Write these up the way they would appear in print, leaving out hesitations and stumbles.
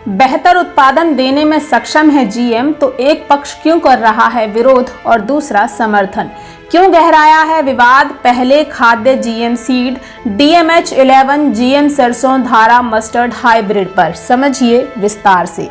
बेहतर उत्पादन देने में सक्षम है जीएम, तो एक पक्ष क्यों कर रहा है विरोध और दूसरा समर्थन? क्यों गहराया है विवाद? पहले खाद्य जीएम सीड DMH11 जीएम सरसों धारा मस्टर्ड हाइब्रिड पर समझिए विस्तार से।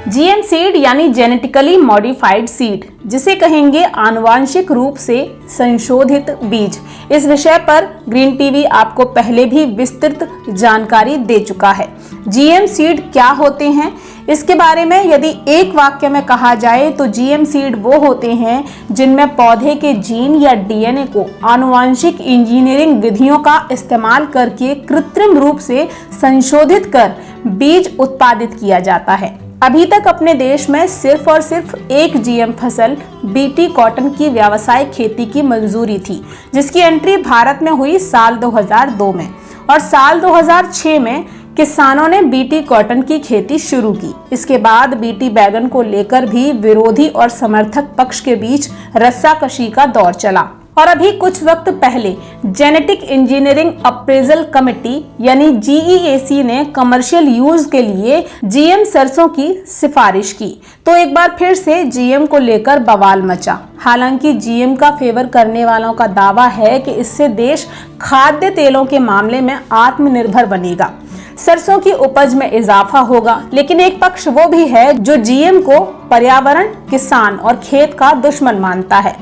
जीएम सीड यानी जेनेटिकली मॉडिफाइड सीड, जिसे कहेंगे आनुवांशिक रूप से संशोधित बीज। इस विषय पर ग्रीन टीवी आपको पहले भी विस्तृत जानकारी दे चुका है। जीएम सीड क्या होते हैं, इसके बारे में यदि एक वाक्य में कहा जाए तो जीएम सीड वो होते हैं जिनमें पौधे के जीन या डीएनए को आनुवांशिक इंजीनियरिंग विधियों का इस्तेमाल करके कृत्रिम रूप से संशोधित कर बीज उत्पादित किया जाता है। अभी तक अपने देश में सिर्फ और सिर्फ एक जीएम फसल बीटी कॉटन की व्यावसायिक खेती की मंजूरी थी, जिसकी एंट्री भारत में हुई साल 2002 में, और साल 2006 में किसानों ने बीटी कॉटन की खेती शुरू की। इसके बाद बीटी बैगन को लेकर भी विरोधी और समर्थक पक्ष के बीच रस्साकशी का दौर चला। और अभी कुछ वक्त पहले जेनेटिक इंजीनियरिंग अप्रेजल कमेटी यानी GEAC ने कमर्शियल यूज के लिए जीएम सरसों की सिफारिश की, तो एक बार फिर से जीएम को लेकर बवाल मचा। हालांकि जीएम का फेवर करने वालों का दावा है कि इससे देश खाद्य तेलों के मामले में आत्मनिर्भर बनेगा, सरसों की उपज में इजाफा होगा। लेकिन एक पक्ष वो भी है जो जीएम को पर्यावरण, किसान और खेत का दुश्मन मानता है।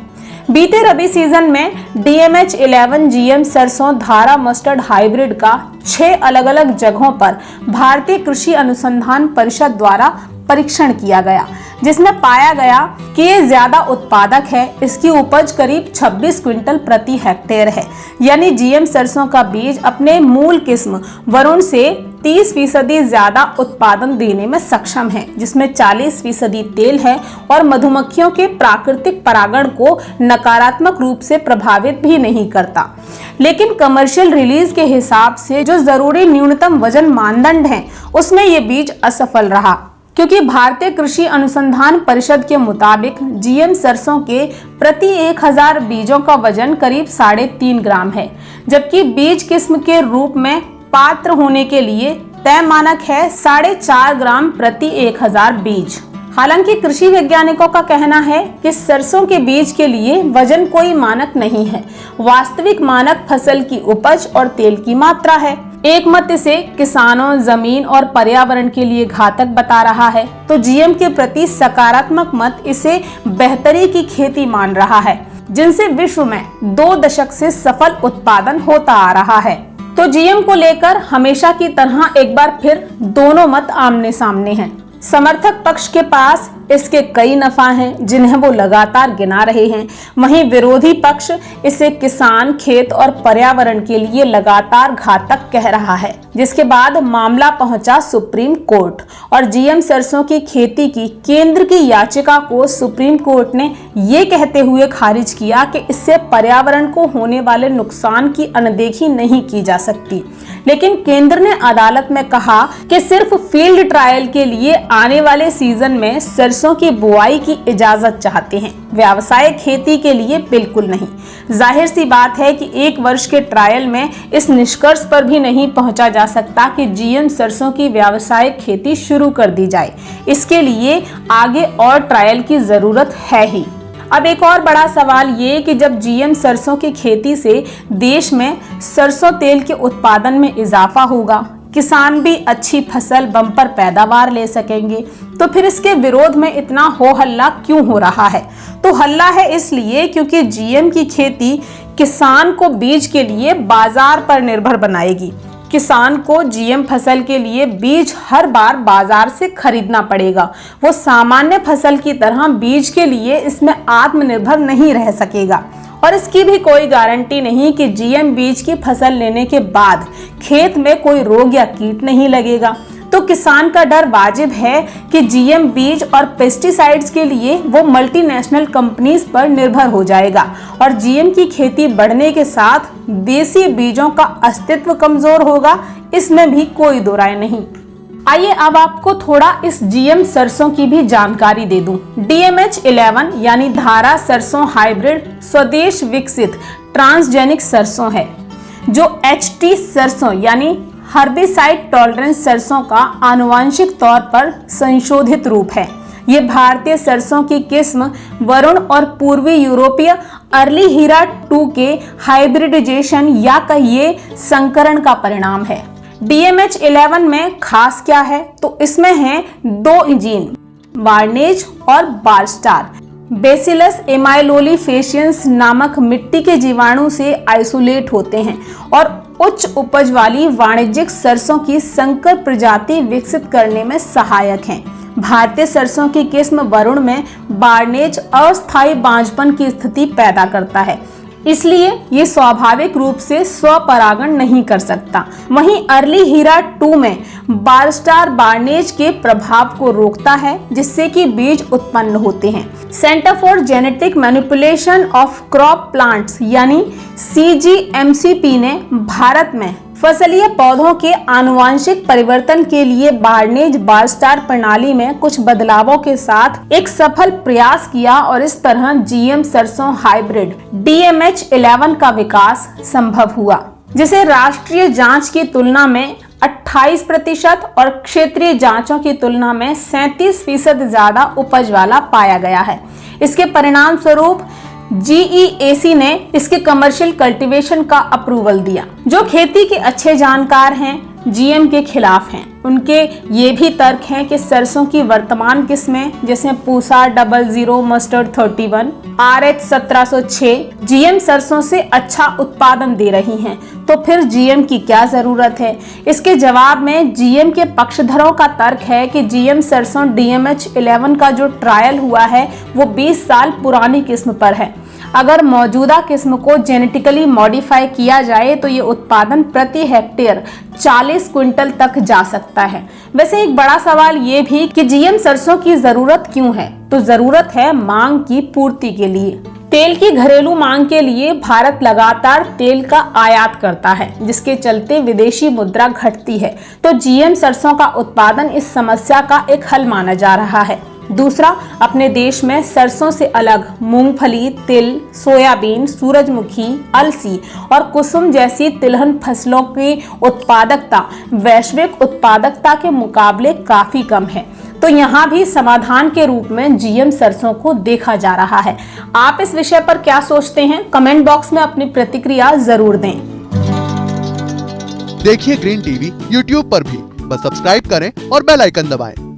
बीते रबी सीजन में DMH11 जीएम सरसों धारा मस्टर्ड हाइब्रिड का 6 अलग अलग जगहों पर भारतीय कृषि अनुसंधान परिषद द्वारा परीक्षण किया गया, जिसमें पाया गया कि ये ज्यादा उत्पादक है। इसकी उपज करीब 26 क्विंटल प्रति हेक्टेयर है, यानी जीएम सरसों का बीज अपने मूल किस्म वरुण से 30% ज्यादा उत्पादन देने में सक्षम है, जिसमें 40% तेल है और मधुमक्खियों के प्राकृतिक परागण को नकारात्मक रूप से प्रभावित भी नहीं करता। लेकिन कमर्शियल रिलीज के हिसाब से जो जरूरी न्यूनतम वजन मानदंड है, उसमें ये बीज असफल रहा, क्योंकि भारतीय कृषि अनुसंधान परिषद के मुताबिक जीएम सरसों के प्रति 1000 बीजों का वजन करीब 3.5 ग्राम है, जबकि बीज किस्म के रूप में पात्र होने के लिए तय मानक है 4.5 ग्राम प्रति 1000 बीज। हालांकि कृषि वैज्ञानिकों का कहना है कि सरसों के बीज के लिए वजन कोई मानक नहीं है, वास्तविक मानक फसल की उपज और तेल की मात्रा है। एक मत इसे किसानों, जमीन और पर्यावरण के लिए घातक बता रहा है, तो जीएम के प्रति सकारात्मक मत इसे बेहतरी की खेती मान रहा है, जिनसे विश्व में 2 दशक से सफल उत्पादन होता आ रहा है। तो जीएम को लेकर हमेशा की तरह एक बार फिर दोनों मत आमने सामने हैं। समर्थक पक्ष के पास इसके कई नफा हैं, जिन्हें वो लगातार गिना रहे हैं। वहीं विरोधी पक्ष इसे किसान, खेत और पर्यावरण के लिए लगातार घातक कह रहा है, जिसके बाद मामला पहुंचा सुप्रीम कोर्ट और जीएम सरसों की खेती की केंद्र की याचिका को सुप्रीम कोर्ट ने ये कहते हुए खारिज किया कि इससे पर्यावरण को होने वाले नुकसान की अनदेखी नहीं की जा सकती। लेकिन केंद्र ने अदालत में कहा कि सिर्फ फील्ड ट्रायल के लिए आने वाले सीजन में सरसों की बुआई की इजाजत चाहते हैं, व्यावसायिक खेती के लिए बिल्कुल नहीं। जाहिर सी बात है कि 1 वर्ष के ट्रायल में इस निष्कर्ष पर भी नहीं पहुंचा जा सकता कि जीएम सरसों की व्यावसायिक खेती शुरू कर दी जाए। इसके लिए आगे और ट्रायल की जरूरत है ही। अब एक और बड़ा सवाल ये कि जब जीएम सरसों की खेती से देश में सरसों तेल के उत्पादन में इजाफा होगा, किसान भी अच्छी फसल, बम्पर पैदावार ले सकेंगे, तो फिर इसके विरोध में इतना हो हल्ला क्यों हो रहा है? तो हल्ला है इसलिए क्योंकि जीएम की खेती किसान को बीज के लिए बाजार पर निर्भर बनाएगी। किसान को जीएम फसल के लिए बीज हर बार बाजार से खरीदना पड़ेगा। वो सामान्य फसल की तरह बीज के लिए इसमें आत्मनिर्भर नहीं रह सकेगा, और इसकी भी कोई गारंटी नहीं कि जीएम बीज की फसल लेने के बाद खेत में कोई रोग या कीट नहीं लगेगा। तो किसान का डर वाजिब है कि जीएम बीज और पेस्टिसाइड्स के लिए वो मल्टीनेशनल कंपनीज पर निर्भर हो जाएगा, और जीएम की खेती बढ़ने के साथ देसी बीजों का अस्तित्व कमजोर होगा, इसमें भी कोई दो राय नहीं। आइए अब आपको थोड़ा इस जीएम सरसों की भी जानकारी दे दूं। DMH11 यानी धारा सरसों हाइब्रिड स्वदेश विकसित ट्रांसजेनिक सरसों है, जो HT सरसों यानी हर्बिसाइड टॉलरेंस सरसों का आनुवांशिक तौर पर संशोधित रूप है। ये भारतीय सरसों की किस्म वरुण और पूर्वी यूरोपीय अर्ली हीरा 2 के हाइब्रिडाइजेशन या कहिए संकरण का परिणाम है। DMH11 में खास क्या है, तो इसमें हैं 2 इंजीन, बार्नेज और बारस्टार। बेसिलस एमाइलोलिफेशियंस नामक मिट्टी के जीवाणु से आइसोलेट होते हैं और उच्च उपज वाली वाणिज्यिक सरसों की संकर प्रजाति विकसित करने में सहायक हैं। भारतीय सरसों की किस्म वरुण में बार्नेज अस्थायी बांझपन की स्थिति पैदा करता है, इसलिए ये स्वाभाविक रूप से स्वपरागण नहीं कर सकता। वहीं अर्ली हीरा 2 में बारस्टार बार्नेज के प्रभाव को रोकता है, जिससे कि बीज उत्पन्न होते हैं। Centre for genetic manipulation of crop plants यानी CGMCP ने भारत में फसलीय पौधों के आनुवांशिक परिवर्तन के लिए बार्नेज बारस्टार प्रणाली में कुछ बदलावों के साथ एक सफल प्रयास किया और इस तरह GM सरसों हाइब्रिड DMH11 का विकास संभव हुआ, जिसे राष्ट्रीय जांच की तुलना में 28% और क्षेत्रीय जांचों की तुलना में 37% ज्यादा उपज वाला पाया गया है। इसके परिणाम स्वरूप GEAC ने इसके कमर्शियल कल्टीवेशन का अप्रूवल दिया। जो खेती के अच्छे जानकार हैं, GM के खिलाफ हैं, उनके ये भी तर्क हैं कि सरसों की वर्तमान किस्में जैसे पूसा 00 मस्टर्ड 31, RH 1706 GM सरसों से अच्छा उत्पादन दे रही हैं, तो फिर GM की क्या जरूरत है। इसके जवाब में GM के पक्षधरों का तर्क है कि GM सरसों DMH11 का जो ट्रायल हुआ है वो 20 साल पुरानी किस्म पर है। अगर मौजूदा किस्म को जेनेटिकली मॉडिफाई किया जाए तो ये उत्पादन प्रति हेक्टेयर 40 क्विंटल तक जा सकता है। वैसे एक बड़ा सवाल ये भी कि GM सरसों की जरूरत क्यों है, तो जरूरत है मांग की पूर्ति के लिए। तेल की घरेलू मांग के लिए भारत लगातार तेल का आयात करता है, जिसके चलते विदेशी मुद्रा घटती है, तो GM सरसों का उत्पादन इस समस्या का एक हल माना जा रहा है। दूसरा, अपने देश में सरसों से अलग मूंगफली, तिल, सोयाबीन, सूरजमुखी, अलसी और कुसुम जैसी तिलहन फसलों की उत्पादकता वैश्विक उत्पादकता के मुकाबले काफी कम है, तो यहाँ भी समाधान के रूप में GM सरसों को देखा जा रहा है। आप इस विषय पर क्या सोचते हैं? कमेंट बॉक्स में अपनी प्रतिक्रिया जरूर दें। देखिए ग्रीन टीवी YouTube पर भी, बस सब्सक्राइब करें और बेल आइकन दबाएं।